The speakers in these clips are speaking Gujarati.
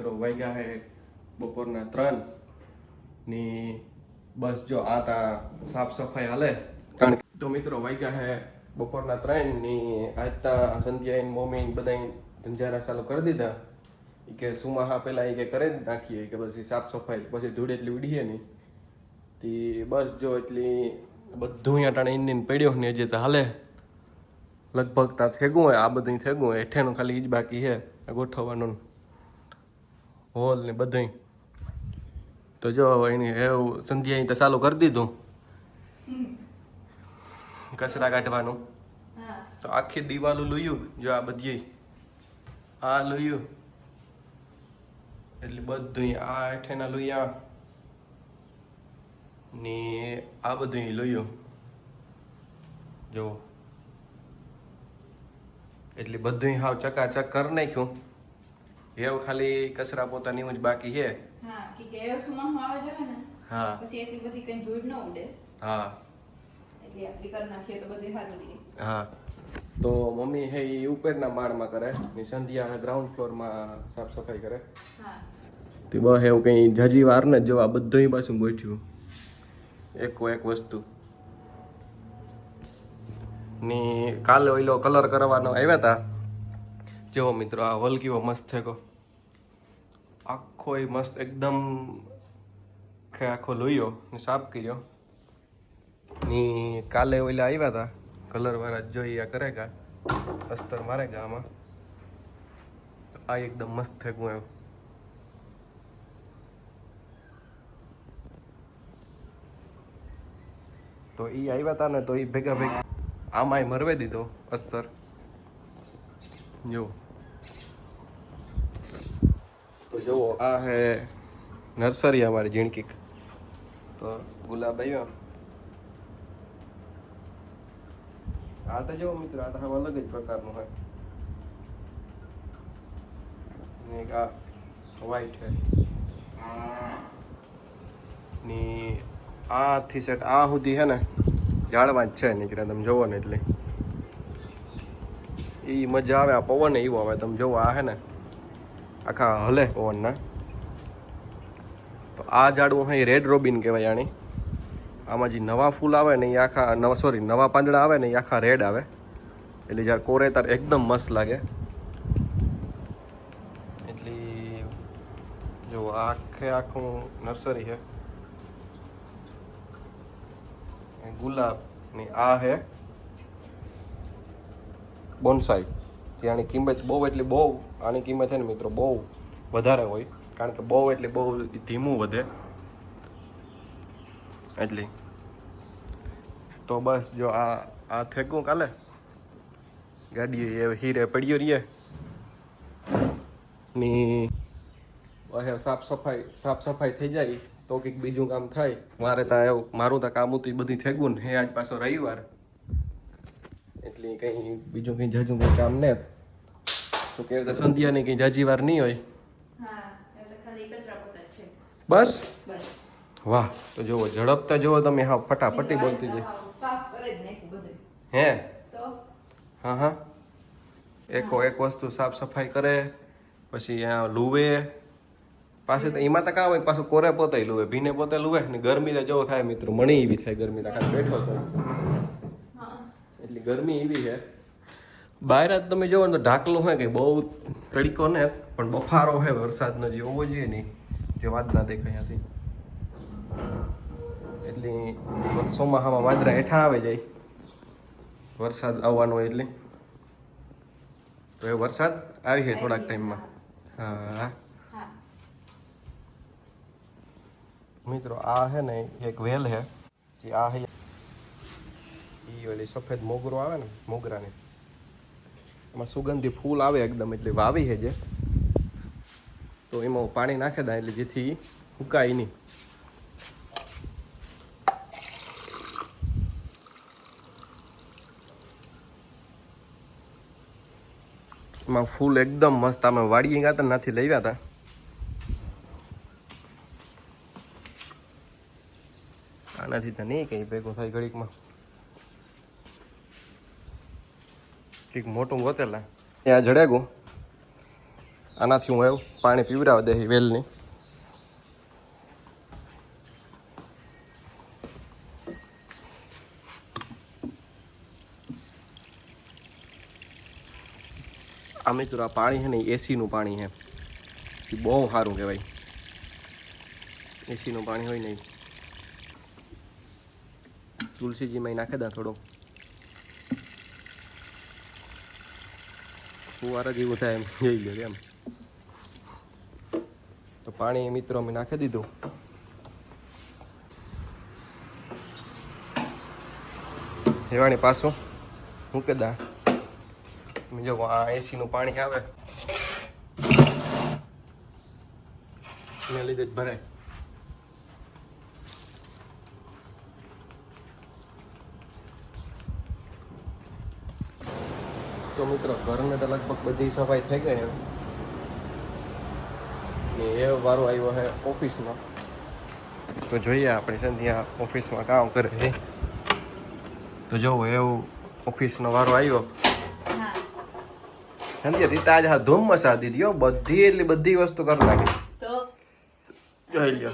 મિત્રો વાગ્યા હે બપોરના 3 ની બસ જો આ તા સાફ સફાઈ હાલે કારણ કે તો મિત્રો વાગ્યા હે બપોરના 3 ની આજતા સંધ્યા મમ્મી બધા ધંજારા ચાલુ કરી દીધા કે સુમાહા પેલા કે કરે જ નાખીએ કે પછી સાફ સફાઈ પછી ધૂળ એટલી ઉડીએ નહીં તી બસ જો એટલી બધું અહીંયા ટાણે ઇન્ડિયન પડ્યો ને જે હાલે લગભગ તા થેગું હોય આ બધું થેગું હોય હેઠેનું ખાલી ઈ જ બાકી છે ગોઠવવાનું હોલ ને બધું તો જો એની એવું સંધ્યા તો ચાલુ કરી દીધું કચરા કાઢવાનું તો આખી દિવાલું લુયું જો આ બધી આ લુયું એટલે બધું આ હેઠેના લુયા ને આ બધું લુયું જો એટલે બધું હાવ ચકાચક કરી નાખ્યું એવું ખાલી કચરા પોતાની જ બાકી છે હા કે એવું સુમાં આવે છે ને હા પછી એટલી બધી કઈ ધૂળ ન ઉડે હા એટલે આપણી કરી નાખીએ તો બધી સારું રહે હા તો મમ્મી હે ઈ ઉપરના માળમાં કરે ને સંધ્યા ગ્રાઉન્ડ ફ્લોરમાં સાફ સફાઈ કરે હા તે બસ એવું કંઈ જાજી વાર ને જો આ બધું પાછું ગોઠ્યું એકો એક વસ્તુ ની કાલે ઓઈલો કલર કરવાનો આવ્યા હતા જો મિત્રો આ વલ કેવો મસ્ત થયો આખો મસ્ત એકદમ આખો લોયો ને સાફ કર્યો ની કાલે ઓઈલા આવ્યા હતા કલર વાળા જોઈ આ કરેગા અસ્તર મારેગા આમાં તો આ એકદમ મસ્ત થયું એમ તો એ આવ્યા હતા ને તો એ ભેગા ભેગા આમાંય મરવે દીધો અસ્તર જો તો જુઓ આ હે નર્સરી અમારી ઝીણકીક તો ગુલાબ આવ્યો આ તો જો મિત્ર આ તો હવે અલગ જ પ્રકારનું હોય ને એક આ વ્હાઈટ હે ની આથી સેટ આ સુધી હે ને ઝાડવા જ છે નીકળે તમે જોવો ને એટલે એ મજા આવે આ પવન એવો આવે તમે જોવો આ હે ને આખા હલે પવનના તો આ ઝાડવું હે રેડ રોબિન કહેવાય આની આમાં જે નવા ફૂલ આવે ને એ આખા નવા પાંદડા આવે ને એ આખા રેડ આવે એટલે જ્યારે કોરે તાર એકદમ મસ્ત લાગે એટલે જો આખું નર્સરી છે ગુલાબ ની આ હે બોન્સાઈ જે આની કિંમત બહુ એટલે બહુ આની કિંમત છે ને મિત્રો બહુ વધારે હોય કારણ કે બહુ એટલે બહુ ધીમું વધે એટલી તો બસ જો આ થેકું કાલે ગાડી એ હીરે પડ્યો રહીએ ની સાફ સફાઈ થઈ જાય તો કંઈક બીજું કામ થાય મારે તો એવું મારું તો કામ હતું એ બધી થેગું ને હે આજ પાછો રવિવાર એટલે કંઈ બીજું કંઈ જાજુ કંઈ કામ ને તો કે સંધ્યાની કંઈ જાજી વાર નહીં હોય હા એટલે ખાલી કચરા પોતા જ છે બસ બસ વાહ તો જુઓ ઝડપતા જુઓ તમે હા ફટાફટી બોલતી જાય સાફ કરે જ નાખ્યું બધું હે તો હા હા એક વસ્તુ સાફ સફાઈ કરે પછી આ લુવે પાસે તો એમાં તો કાં હોય પાછું કોરે પોતે લુવે ભીને પોતે લુવે ને ગરમી તો જેવો થાય મિત્રો મણી એવી થાય ગરમી તો ખાલી બેઠો છો એટલી ગરમી એવી છે બહાર જ તમે જોવો ને તો ઢાકલું હોય કે બહુ તડકો ને પણ બફારો હોય વરસાદનો જે હોવો જોઈએ નહીં જે વાદળા દેખાય ત્યાંથી એટલે ચોમાસામાં વાદળા હેઠા આવે જાય વરસાદ આવવાનો હોય એટલે તો એ વરસાદ આવી છે થોડાક ટાઈમમાં હા મિત્રો આ હે ને એક વેલ હે જે આ હે ઈ ઓલી સફેદ મોગરો આવે ને મોગરાની એમાં સુગંધી ફૂલ આવે એકદમ એટલે વાવી છે જે તો એમાં પાણી નાખે દા એટલે જેથી સુકાય નહીં એમાં ફૂલ એકદમ મસ્ત અમે વાડીએ ગયા હતા નથી લઈ ગયા હતા આનાથી તો નહીં કંઈ ભેગું થાય ઘડીકમાં કંઈક મોટું ગોતેલા ત્યાં જડેગું આનાથી હું એવું પાણી પીવડાવી દે વેલની. આ મિત્રો આ પાણી છે ને એસીનું પાણી છે, એ બહુ સારું કહેવાય. એસીનું પાણી હોય ને તુલસીજીમાં નાખી દા થોડો ફુવારા જેવું થાય એમ જોઈ લો એમ. તો પાણી મિત્રો અમે નાખી દીધું. હેવાણી પાછું મૂકી દા. જો આ એસીનું પાણી આવે એના લીધે જ ભરાય. તો મિત્રો ઘરને તો લગભગ બધી સફાઈ થઈ ગઈ ને એ વારો આવ્યો છે ઓફિસમાં. તો જોઈએ આપણે સંધ્યા ઓફિસમાં કામ કરે છે. તો જો એવું ઓફિસનો વારો આવ્યો. હા સંધ્યા રીતા આજે ધૂમ મસા દીધી હો, બધી એટલી બધી વસ્તુ કરી નાખી. તો જોઈ લ્યો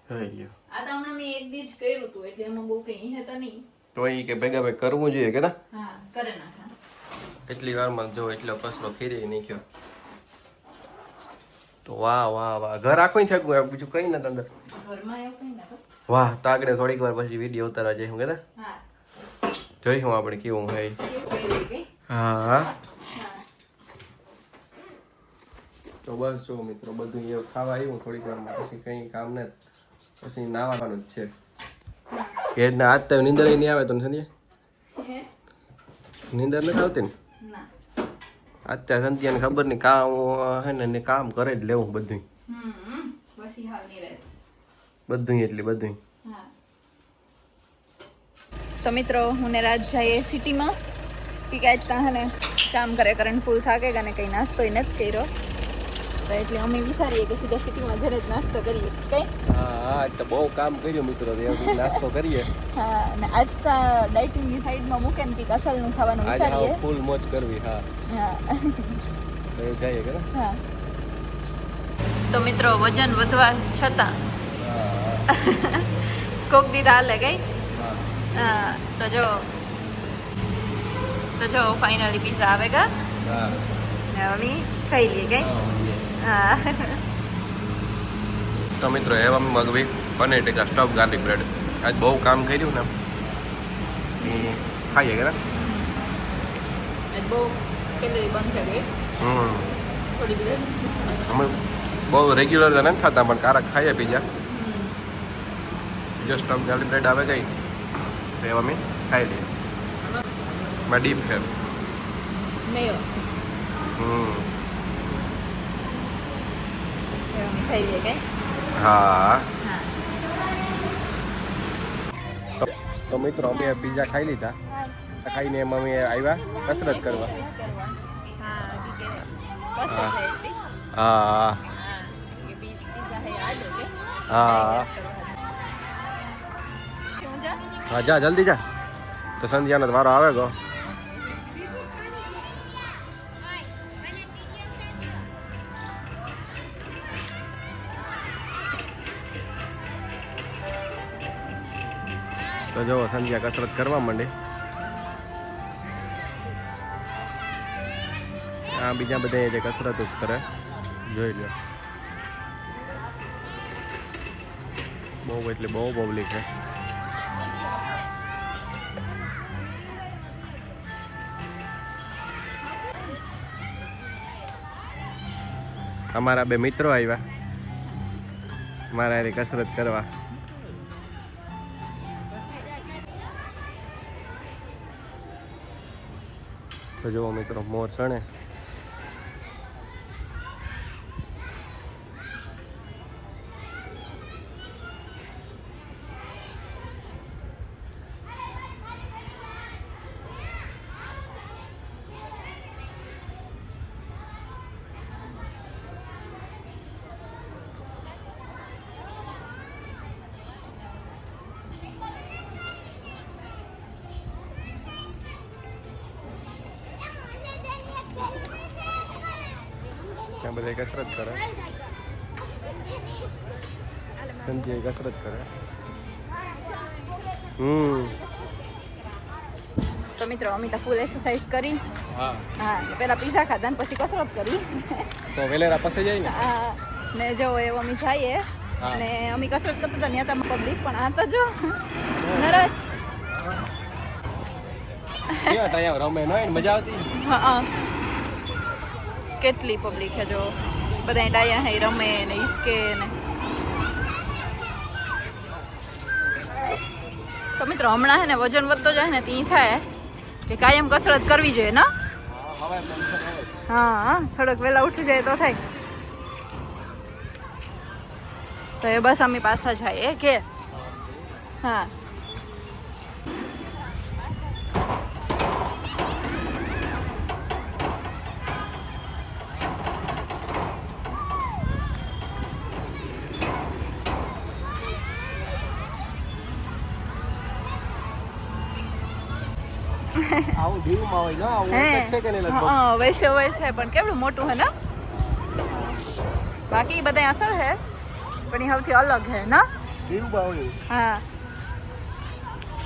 જોઈ લ્યો. આ તો હમણાં મેં એક દી જ કર્યું હતું એટલે એમાં બહુ કઈ હે તો નહીં. તો એ કે ભેગા ભેગ કરવું જોઈએ કે ના. હા કરે નાખા. એટલી વારમાં જો એટલો કસરો ખીરી નાખ્યો. તો વાહ વાહ વાહ, ઘર આખું છકું બીજું કઈ નથી અંદર. ઘરમાં એવું કઈ નાખો. વાહ, તો આગળ થોડીક વાર પછી વિડીયો ઉતારવા જઈશું કે હા જોઈશું આપણે કેવું હોય. એવું કર્યું કઈ. હા હા તો બસ જો મિત્રો બધું એવું ખાવા આવ્યું થોડીક વારમાં, પછી કઈ કામ ને પછી નાવાનું જ છે. કે આજ તો નીંદર નહીં આવે તો સમજે. હે નીંદર નથી આવતી ને ના. અત્યારે સંધ્યાને ખબર નહીં કામ હે ને કામ કરે જ લેવું બધું પછી હાલ નહીં રહે બધું એટલે બધું. હા તો મિત્રો હું ને રાજ જઈએ સિટીમાં કે કાંઈ ત્યાં ને કામ કરે કરંટ ફૂલ થાકે અને કંઈ નાસ્તો નથી કર્યો તો એટલે અમે વિચારીએ કે સીધા સિટીમાં જઈને જ નાસ્તો કરીએ કઈ. હા આજ તો બહુ કામ કર્યું મિત્રો, નાસ્તો કરીએ. હા અને આજ તો ડાયટિંગની સાઈડમાં મૂકે ને કંઈક અસલનું ખાવાનું વિચારીએ. ફૂલ મોજ કરવી. હા હા તો જઈએ કે હા. તો મિત્રો વજન વધવા છતાં કોક દી હાલે ગઈ. હા તો જો ફાઇનલી પિઝા આવેગા. મમ્મી ખાઈ લઈએ ગઈ. હા તો મિત્રો એવા મગવી paneer tikka stuff garlic bread. આજ બહુ કામ કર્યું ને એ ખાઈએ કે આજ બહુ કેલરી બંધ થઈ ગઈ થોડી બધી. અમે બહુ રેગ્યુલર નથી ખાતા પણ કારક ખાઈએ પીઝા. જો સ્ટફ ગાર્લિક બ્રેડ આવે ગઈ તો એવા અમે ખાઈ લઈએ. માં ડીપ છે મેયો અમે ખાઈ લઈએ કઈ. હા. હા તો મિત્રો અમે પીઝા ખાઈ લીધા. ખાઈને એમ અમે આવ્યા કસરત કરવા. હા હા હા જા જલ્દી જા. તો સંધ્યાનો વારો આવે ગો. તો જો સંધ્યા કસરત કરવા માંડી. આ બીજા બધા જે કસરત જ કરે જોઈ લો. બહુ એટલે બહુ પબ્લિક છે. અમારા બે મિત્રો આવ્યા મારા હારે કસરત કરવા. તો જુઓ મિત્રો મોર સણે. અહીંયા બધા કસરત કરે. સંજય કસરત કરે. તો મિત્રો અમિતા ફૂલ એક્સરસાઇઝ કરી. હા હા પેલા પીઝા ખાધા ને પછી કસરત કરી. તો વેલેરા પાસે જાય ને. હા ને જો એવો અમે જઈએ ને અમે કસરત કરતા હતા ત્યાં તમે પબ્લિક પણ આ તો જો નરજ કેવા ટાયા રમે ન હોય ને મજા આવતી. હા કેટલી પબ્લિક છે જો બધા ડાયા હે રમે ને ઈસકે ને. તો મિત્રો હમણાં હે ને વજન વધતો જાય ને ત્યાં થાય કે કાયમ કસરત કરવી જોઈએ ને. હા થોડોક વહેલા ઉઠી જાય તો થાય. તો એ બસ અમે પાછા જઈએ કે હા આવું દીવમાં હોય ને આવું છે કે નહીં લગભગ. હા વૈસે વૈસે પણ કેવડું મોટું હે ને. બાકી બધા અસર હે પણ એ સૌથી અલગ હે ને. દીવમાં હોય. હા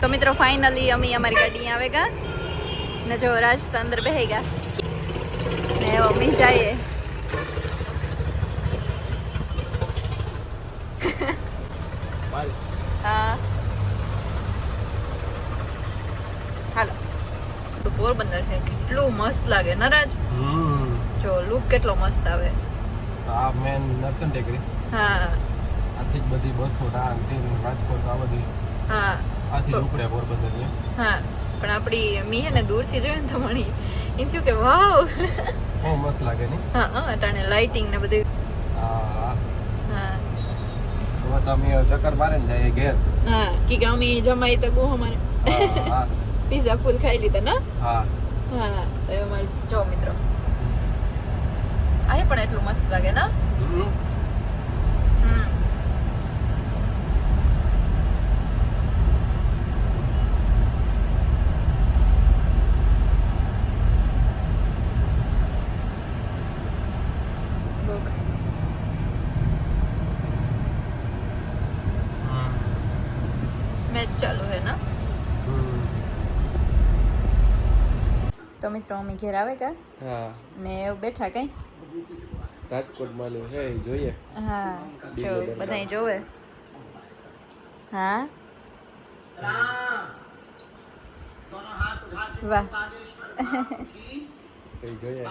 તો મિત્રો ફાઇનલી અમે અમારી ગાડી આવે ગયા ને જો રાજ તો અંદર બેહી ગયા ને અમે જઈએ. હા હાલો પોરબંદર છે કેટલું મસ્ત લાગે ને રાજ. જો લુક કેટલો મસ્ત આવે. આ મેન નરસન ટેકરી. હા આથી જ બધી બસો રાજકોટ આ બધી હા આથી ઉપડે પોરબંદર ને. હા પણ આપણી મી હે ને દૂરથી જોયું ને તો મણી એમ થયું કે વાવ બહુ મસ્ત લાગે ને. હા અટાણે લાઇટિંગ ને બધું. હા હા બસ અમે ચક્કર મારે ને જઈએ ઘેર. હા કે અમે જમાઈ તો ગો અમારે હા પીઝા ફૂલ ખાઈ લીધા ને. હા હા તો એ અમારે જો મિત્રો આ પણ એટલું મસ્ત લાગે ને. બુક્સ મેચ ચાલુ હે ના. તો મિત્રો અમે ઘેર આવે કા હા ને બેઠા કઈ રાજકોટમાં નું છે જોઈએ. હા જો બધાય જોવે. હા વાહ કઈ જોઈએ.